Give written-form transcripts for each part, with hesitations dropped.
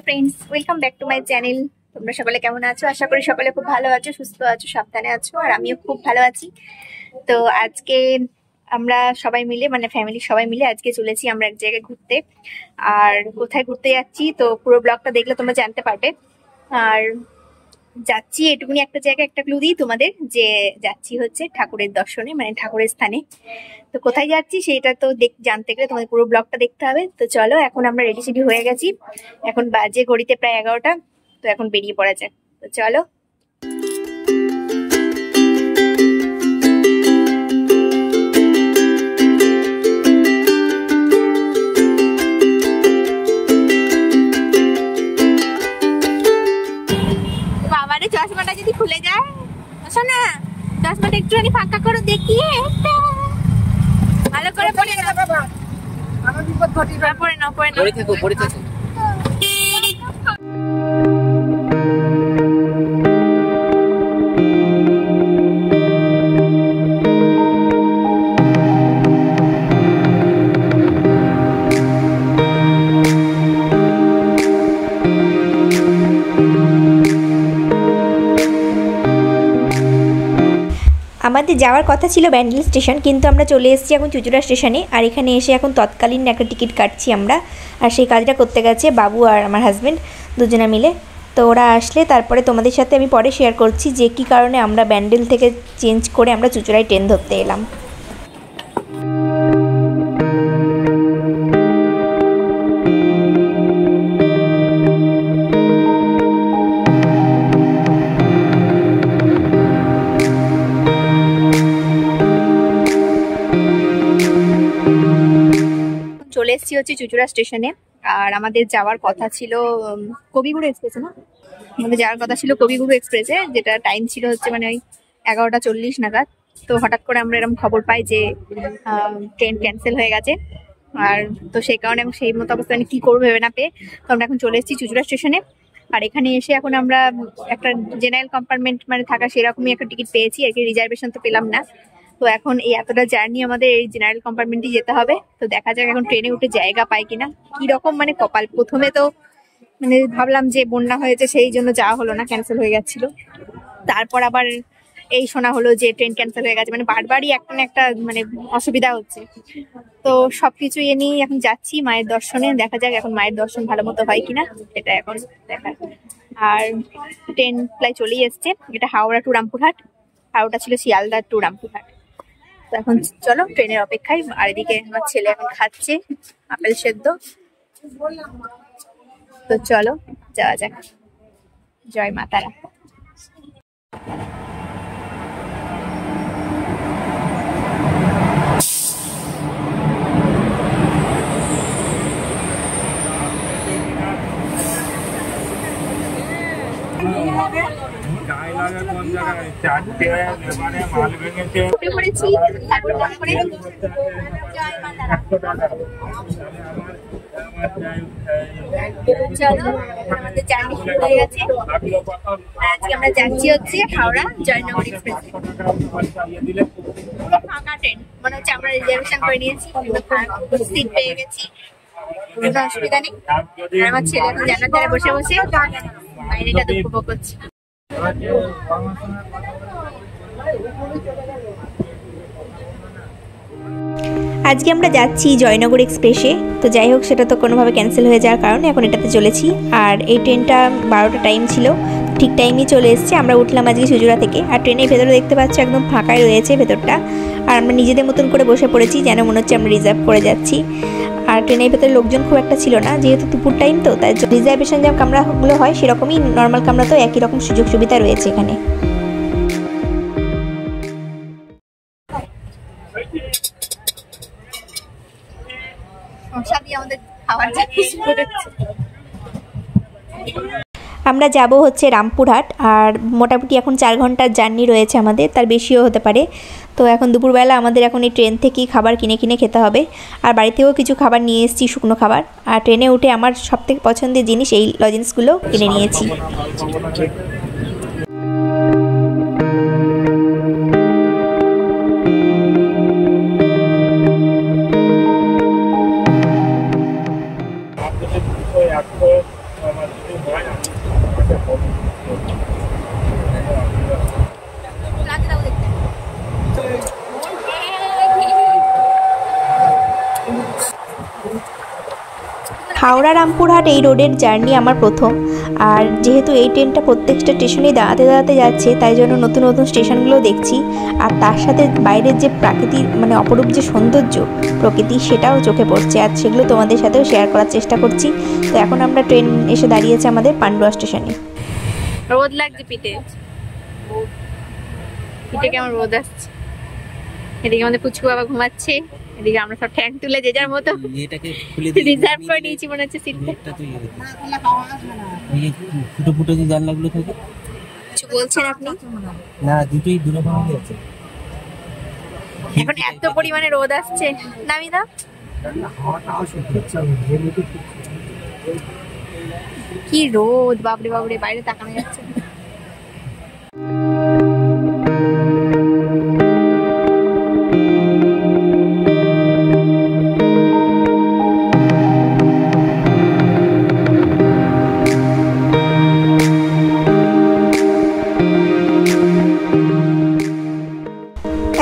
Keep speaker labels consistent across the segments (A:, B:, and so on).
A: Friends, welcome back to my channel. তোমরা সকলে কেমন আছো? আশা করি সকলে খুব ভালো আছো, সুস্থ আছো, সাবধানে আছো। আর আমিও খুব ভালো আছি। তো আজকে আমরা সবাই মিলে, মানে ফ্যামিলির সবাই মিলে আজকে চলেছি আমরা এক জায়গায় ঘুরতে। আর কোথায় ঘুরতে যাচ্ছি তো পুরো ব্লগটা দেখলে তোমরা জানতে পারবে। আর যাচ্ছি এটুকুনি একটা জায়গায় একটা ক্লু দিই তোমাদের, যে যাচ্ছি হচ্ছে ঠাকুরের দর্শনে, মানে ঠাকুরের স্থানে। তো কোথায় যাচ্ছি সেটা তো জানতে গেলে তোমাদের পুরো ব্লগটা দেখতে হবে। তো চলো, এখন আমরা রেডি সেডি হয়ে গেছি। এখন বাজে ঘড়িতে প্রায় 11টা। তো এখন বেরিয়ে পড়া যাক। তো চলো। বাবারে, চশমাটা যদি খুলে যায়। শোনা, চশমাটা একটুখানি ফাঁকা করো দেখি। ভালো করে পড়ে না বাবা, আমার বিপদ ঘটিবে। পড়ে না, পড়ে থাকো, পড়ে থাকো। আমাদের যাওয়ার কথা ছিল ব্যান্ডেল স্টেশন, কিন্তু আমরা চলে এসেছি এখন চুঁচুড়া স্টেশনে। আর এখানে এসে এখন তৎকালীন একটা টিকিট কাটছি আমরা। আর সেই কাজটা করতে গেছে বাবু আর আমার হাজব্যান্ড দুজনে মিলে। তো ওরা আসলে তারপরে তোমাদের সাথে আমি পরে শেয়ার করছি যে কী কারণে আমরা ব্যান্ডেল থেকে চেঞ্জ করে আমরা চুঁচুড়ায় ট্রেন ধরতে এলাম। চলে এসেছি হচ্ছে চুঁচুড়া স্টেশনে। আর আমাদের যাওয়ার কথা ছিল কবিগুরু এক্সপ্রেসে, না? আমাদের যাওয়ার কথা ছিল কবিগুরু এক্সপ্রেসে, যেটা টাইম ছিল হচ্ছে মানে ওই 11টা 40 নাগাদ। তো হঠাৎ করে আমরা এরকম খবর পাই যে ট্রেন ক্যান্সেল হয়ে গেছে। আর তো সেই কারণে আমি সেই মতো অবস্থায় কি করবো ভেবে না পেয়ে তো আমরা এখন চলে এসেছি চুঁচুড়া স্টেশনে। আর এখানে এসে এখন আমরা একটা জেনারেল কম্পার্টমেন্ট মানে থাকা সেরকমই একটা টিকিট পেয়েছি আর কি, রিজার্ভেশন তো পেলাম না। তো এখন এই এতটা জার্নি আমাদের এই জেনারেল কম্পার্টমেন্টে যেতে হবে। তো দেখা যাক এখন ট্রেনে উঠে জায়গা পাই কিনা। কি রকম মানে কপাল, প্রথমে তো মানে ভাবলাম যে বন্যা হয়েছে সেই জন্য যাওয়া হলো না, ক্যান্সেল হয়ে যাচ্ছিল। তারপর আবার এই শোনা হলো যে ট্রেন ক্যান্সেল হয়ে গেছে, মানে বারবারই একটা না একটা মানে অসুবিধা হচ্ছে। তো সবকিছু এ নিয়ে এখন যাচ্ছি মায়ের দর্শনে। দেখা যাক এখন মায়ের দর্শন ভালো মতো হয় কিনা, এটা এখন দেখা। আর ট্রেন প্রায় চলেই এসছে। এটা হাওড়া টু রামপুরহাট, আর ওটা ছিল শিয়ালদা টু রামপুরহাট। তো এখন চলো ট্রেনের অপেক্ষায়। আর এদিকে আমার ছেলে এখন খাচ্ছে আপেল সেদ্ধ। তো চলো যাওয়া যাক। জয় মা তারা। আমাদের জার্নি শুরু হয়ে গেছে। আজকে আমরা যাচ্ছি হচ্ছে হাওড়া জয়নগর এক্সপ্রেস। পুরো ফাঁকা ট্রেন, মনে হচ্ছে আমরা রিজার্ভেশন করে নিয়েছি, সিট পেয়ে গেছি, কোনো অসুবিধা নেই। আর আমার ছেলে এখন জানার ধারে বসে বসে বাইরেটা উপভোগ করছে। আজকে আমরা যাচ্ছি জয়নগর এক্সপ্রেসে। তো যাই হোক, সেটা তো কোনোভাবে ক্যান্সেল হয়ে যাওয়ার কারণে এখন এটাতে চলেছি। আর এই ট্রেনটা 12টা টাইম ছিল, ঠিক টাইমই চলে এসেছে। আমরা উঠলাম আজকে চুঁচুড়া থেকে। আর ট্রেনের ভেতরে দেখতে পাচ্ছি একদম ফাঁকাই রয়েছে ভেতরটা। আর আমরা নিজেদের মতন করে বসে পড়েছি, যেন মনে হচ্ছে আমরা রিজার্ভ করে যাচ্ছি। আর ট্রেনের ভেতরে লোকজন খুব একটা ছিল না, যেহেতু দুপুর টাইম, তো তাই রিজার্ভেশন যে কামরাগুলো হয় সেরকমই নর্মাল কামরা, তো একই রকম সুযোগ সুবিধা রয়েছে এখানে। আমরা যাব হচ্ছে রামপুরহাট। আর মোটামুটি এখন 4 ঘন্টার জার্নি রয়েছে আমাদের, তার বেশিও হতে পারে। তো এখন দুপুরবেলা আমাদের এখন এই ট্রেন থেকেই খাবার কিনে কিনে খেতে হবে। আর বাড়ি থেকেও কিছু খাবার নিয়ে এসেছি, শুকনো খাবার। আর ট্রেনে উঠে আমার সবথেকে পছন্দের জিনিস এই লজেন্সগুলো কিনে নিয়েছি।
B: হাওড়া রামপুরহাট এই রোডের জার্নি আমার প্রথম। আর যেহেতু এই ট্রেনটা প্রত্যেকটা স্টেশনেই দাঁড়াতে দাঁড়াতে যাচ্ছে, তাই জন্য নতুন নতুন স্টেশনগুলো দেখছি। আর তার সাথে বাইরের যে প্রাকৃতিক মানে অপরূপ যে সৌন্দর্য প্রকৃতি, সেটাও চোখে পড়ছে। আর সেগুলো তোমাদের সাথেও শেয়ার করার চেষ্টা করছি। তো এখন আমরা ট্রেন এসে দাঁড়িয়েছে আমাদের পান্ডুয়া স্টেশনে।
A: রোদ লাগছে পিঠে, পিঠে কেমন রোদ আসছে। এদিকে আমাদের পুচকু বাবা ঘুমাচ্ছে, এদিকে আমরা সব ঠ্যাং তুলে যে যার মতো রিজার্ভ করে নিয়েছি মনে হচ্ছে সিটটা।
C: ফুটো ফুটো যে জানলাগুলো থাকে,
A: কিছু বলছেন আপনি?
C: না, দুটোই দুরকম আছে।
A: এখন এত পরিমাণে রোদ আসছে, নামি দাও। কি রোদ, বাপরে বাপরে, বাইরে তাকানো যাচ্ছে।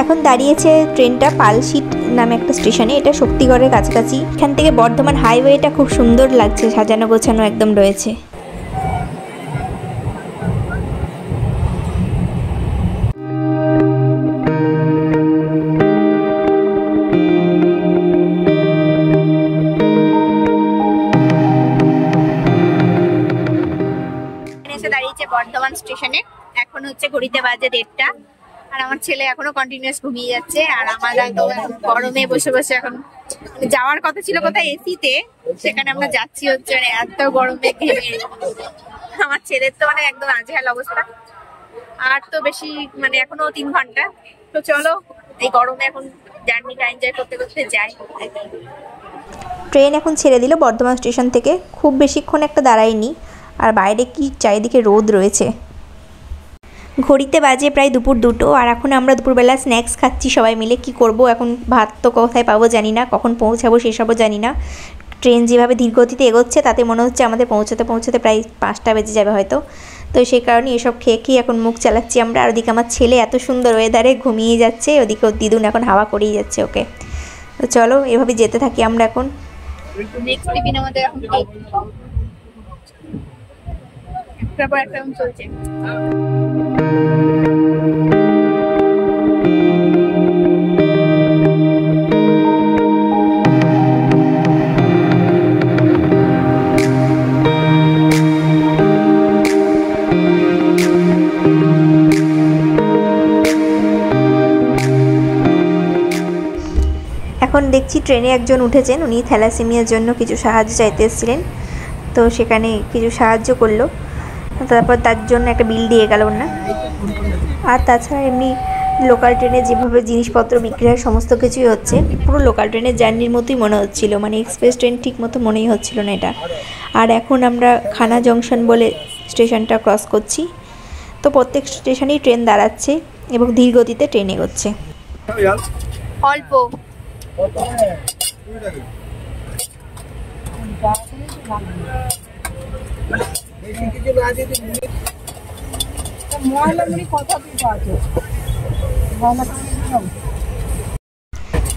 B: এখন দাঁড়িয়েছে ট্রেনটা পালশিট নামে একটা স্টেশনে। এটা শক্তিগড়ের কাছাকাছি। এখান থেকে বর্ধমান হাইওয়েটা খুব সুন্দর লাগছে, সাজানো গোছানো একদম রয়েছে।
A: এসে দাঁড়িয়েছে বর্ধমান স্টেশনে। এখন হচ্ছে ঘড়িতে বাজে 1:30, আর আমার ছেলে এখনো কন্টিনিউয়াস ঘুমিয়ে যাচ্ছে। আর আমার গরমে বসে বসে এখন যাওয়ার কথা ছিল কোথায়, এসিতে, সেখানে আমরা যাচ্ছি হচ্ছে মানে এত গরমে ঘেমে। আমার ছেলের তো মানে একদম আজহাল অবস্থা। আর তো বেশি মানে এখনো 3 ঘন্টা। তো চলো এই গরমে এখন জার্নিটা এনজয় করতে করতে যাই।
B: ট্রেন এখন ছেড়ে দিল বর্ধমান স্টেশন থেকে। খুব বেশিক্ষণ একটা দাঁড়ায়নি। আর বাইরে কি চারিদিকে রোদ রয়েছে। ঘড়িতে বাজে প্রায় দুপুর 2টো। আর এখন আমরা দুপুরবেলা স্ন্যাক্স খাচ্ছি সবাই মিলে। কি করব এখন, ভাত তো কোথায় পাবো জানি না, কখন পৌঁছাবো সেসবও জানি না। ট্রেন যেভাবে ধীরগতিতে এগোচ্ছে তাতে মনে হচ্ছে আমাদের পৌঁছাতে পৌঁছাতে প্রায় 5টা বেজে যাবে হয়তো। তো সেই কারণে এসব খেয়ে খেয়ে এখন মুখ চালাচ্ছি আমরা। আর ওদিকে আমার ছেলে এত সুন্দর ওয়েদারে ঘুমিয়ে যাচ্ছে, ওদিকে ওর দিদুন এখন হাওয়া করেই যাচ্ছে ওকে। তো চলো এভাবে যেতে থাকি আমরা এখন।
A: নেক্সট টিফিন আমাদের এখন একটার পর একটা চলছে।
B: এখন দেখছি ট্রেনে একজন উঠেছেন, উনি থ্যালাসেমিয়ার জন্য কিছু সাহায্য চাইতে এসেছিলেন। তো সেখানে কিছু সাহায্য করলো, তারপর তার জন্য একটা বিল দিয়ে গেল না। আর তাছাড়া এমনি লোকাল ট্রেনে যেভাবে জিনিসপত্র বিক্রি হয় সমস্ত কিছুই হচ্ছে, পুরো লোকাল ট্রেনের জার্নির মতোই মনে হচ্ছিল। মানে এক্সপ্রেস ট্রেন ঠিক মতো মনেই হচ্ছিল না এটা। আর এখন আমরা খানা জংশন বলে স্টেশনটা ক্রস করছি। তো প্রত্যেক স্টেশনেই ট্রেন দাঁড়াচ্ছে এবং ধীর গতিতে ট্রেন এগোচ্ছে।
A: অল্প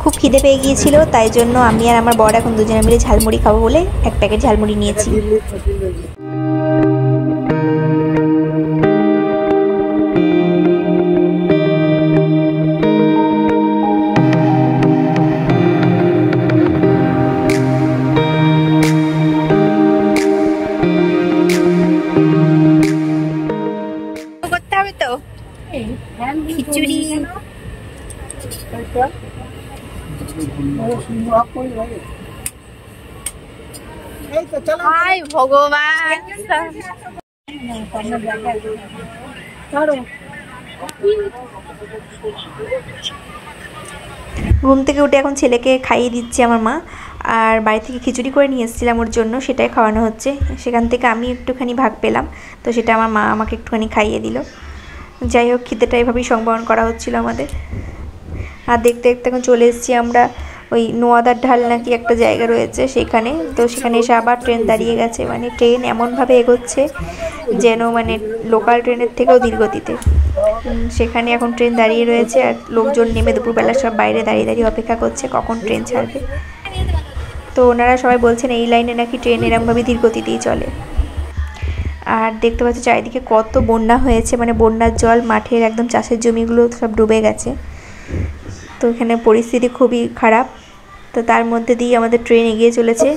B: খুব খিদে পেয়ে গিয়েছিল, তাই জন্য আমি আর আমার বর এখন দুজনে মিলে ঝালমুড়ি খাবো বলে এক প্যাকেট ঝালমুড়ি নিয়েছি।
A: করতে হবে তো খিচুড়ি। হাই ভগবান,
B: ঘুম থেকে উঠে এখন ছেলেকে খাইয়ে দিচ্ছে আমার মা। আর বাড়ি থেকে খিচুড়ি করে নিয়ে এসেছিলাম ওর জন্য, সেটাই খাওয়ানো হচ্ছে। সেখান থেকে আমি একটুখানি ভাগ পেলাম, তো সেটা আমার মা আমাকে একটুখানি খাইয়ে দিল। যাই হোক, খিদেটা এভাবেই সংবরণ করা হচ্ছিল আমাদের। আর দেখতে দেখতে এখন চলে এসেছি আমরা ওই নোয়াদার ঢাল নাকি একটা জায়গা রয়েছে সেখানে। তো সেখানে এসে আবার ট্রেন দাঁড়িয়ে গেছে। মানে ট্রেন এমনভাবে এগোচ্ছে যেন মানে লোকাল ট্রেনের থেকেও ধীর গতিতে। সেখানে এখন ট্রেন দাঁড়িয়ে রয়েছে আর লোকজন নেমে দুপুরবেলা সব বাইরে দাঁড়িয়ে দাঁড়িয়ে অপেক্ষা করছে কখন ট্রেন ছাড়বে। তো ওনারা সবাই বলছেন এই লাইনে নাকি ট্রেন এরকমভাবে ধীর গতিতেই চলে। আর দেখতে পাচ্ছি চারিদিকে কত বন্যা হয়েছে, মানে বন্যার জল মাঠের একদম চাষের জমিগুলো সব ডুবে গেছে। তো এখানে পরিস্থিতি খুবই খারাপ। তো তার মধ্যে দিয়ে আমাদের ট্রেন এগিয়ে চলেছে।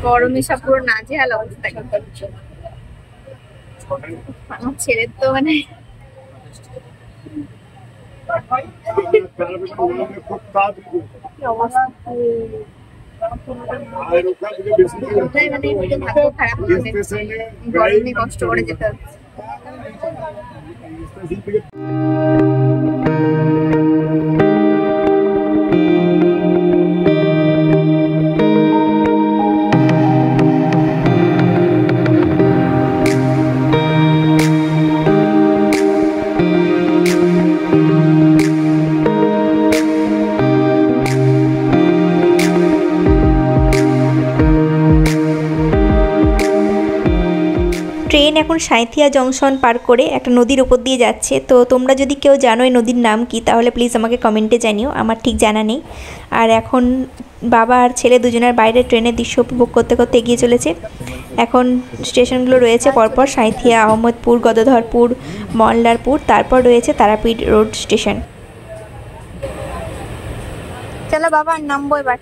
A: গরমে সব পুরো নাজেহাল অবস্থা। আমার ছেলের তো মানে ভাগ্য খারাপ, গরমে কষ্ট করে যেতে হচ্ছে।
B: ট্রেন এখন সাঁইথিয়া জংশন পার করে একটা নদীর উপর দিয়ে যাচ্ছে। তো তোমরা যদি কেউ জানো এই নদীর নাম কি তাহলে প্লিজ আমাকে কমেন্টে জানিও, আমার ঠিক জানা নেই। আর এখন বাবা আর ছেলে দুজনের বাইরে ট্রেনের দৃশ্য উপভোগ করতে করতে এগিয়ে চলেছে। এখন স্টেশনগুলো রয়েছে পরপর সাঁইথিয়া, আহমদপুর, গদাধরপুর, মল্লারপুর, তারপর রয়েছে তারাপীঠ রোড স্টেশন।
A: চলো বাবা নামবো এবার,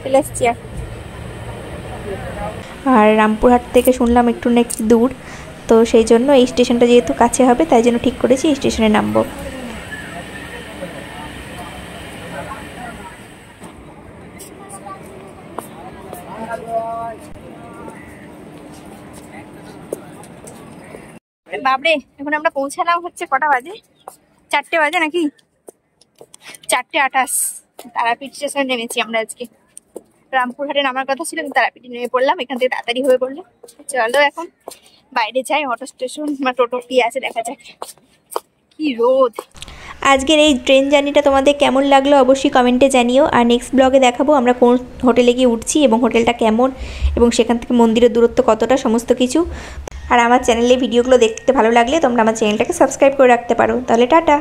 A: চলে এসছি।
B: আর রামপুরহাট থেকে শুনলাম একটু না একটু দূর, তো সেই জন্য এই স্টেশনটা যেহেতু কাছে হবে তাই জন্য ঠিক করেছি এই স্টেশনে নামবো।
A: বাবরে এখন আমরা পৌঁছালাম হচ্ছে কটা বাজে, 4টে বাজে নাকি, 4:28। তারাপীঠ স্টেশনে নেমেছি আমরা আজকে। রামপুরহাটে নামার কথা ছিল, তারাপীঠে নেমে পড়লাম, এখান থেকে তাড়াতাড়ি হয়ে পড়লো। চলো এখন বাইরে যাই, অটো স্টেশন বা টোটো কি আছে দেখা যাক। কি রোদ।
B: আজকের এই ট্রেন জার্নিটা তোমাদের কেমন লাগলো অবশ্যই কমেন্টে জানিও। আর নেক্সট ব্লগে দেখাবো আমরা কোন হোটেলে গিয়ে উঠছি এবং হোটেলটা কেমন এবং সেখান থেকে মন্দিরের দূরত্ব কতটা, সমস্ত কিছু। আর আমার চ্যানেলে ভিডিওগুলো দেখতে ভালো লাগলে তোমরা আমার চ্যানেলটাকে সাবস্ক্রাইব করে রাখতে পারো। তাহলে টাটা।